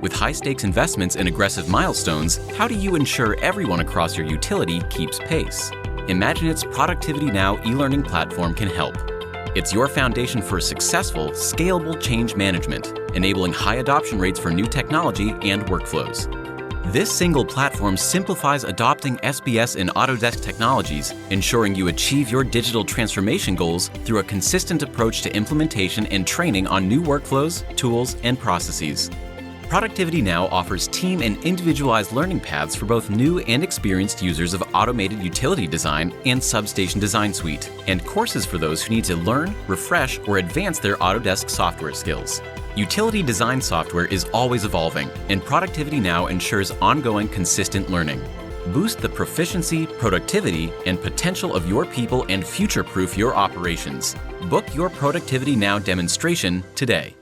With high-stakes investments and aggressive milestones, how do you ensure everyone across your utility keeps pace? Imaginit's Productivity Now e-learning platform can help. It's your foundation for successful, scalable change management, enabling high adoption rates for new technology and workflows. This single platform simplifies adopting SBS and Autodesk technologies, ensuring you achieve your digital transformation goals through a consistent approach to implementation and training on new workflows, tools, and processes. Productivity Now offers team and individualized learning paths for both new and experienced users of automated utility design and substation design suite, and courses for those who need to learn, refresh, or advance their Autodesk software skills. Utility design software is always evolving, and Productivity Now ensures ongoing, consistent learning. Boost the proficiency, productivity, and potential of your people and future-proof your operations. Book your Productivity Now demonstration today.